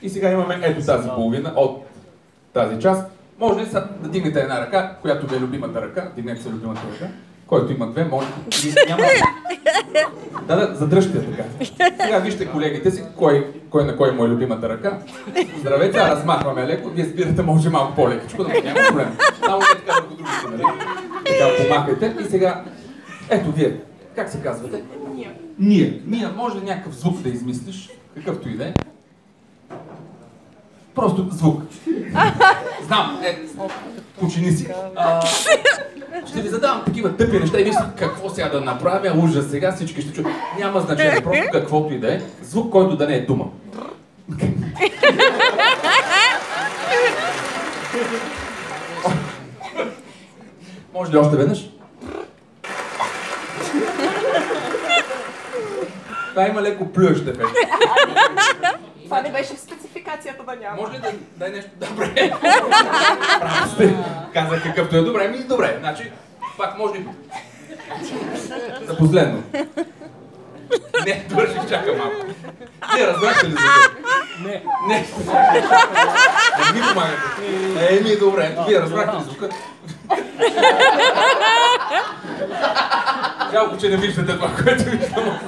И сега имаме ето тази половина от тази част. Може ли да дигнете една ръка, която ви е любимата ръка? Дигнете се любимата ръка. Който има две, може няма. Да, задръжте така. Сега вижте колегите си, кой на кой му е любимата ръка. Здравейте, размахваме леко, вие спирате може малко по-лекичко, да няма проблем. Само не така върху другите, нали? Така помахайте и сега, ето вие, как се казвате? Ние. Мия, може ли някакъв звук да измислиш, какъвто и да е? Просто звук. Знам, почини си. Ще ви задавам такива тъпи неща и виж какво сега да направя, ужас сега, всички ще чуят. Няма значение, просто каквото и да е. Звук, който да не е дума. Може ли още веднъж? Това има леко плюещ ефект. Това не беше в спецификацията да няма. Може ли да дай нещо? Добре. Право сте. Казах какъвто е добре. Ми добре. Значи, пак може ли... За последно. Не, добре, ще чакам малко. Вие разбрахте ли за това? Не. Не ми помагате. Ми добре. Вие разбрахте ли звука? Жалко, че не виждате това, което виждам.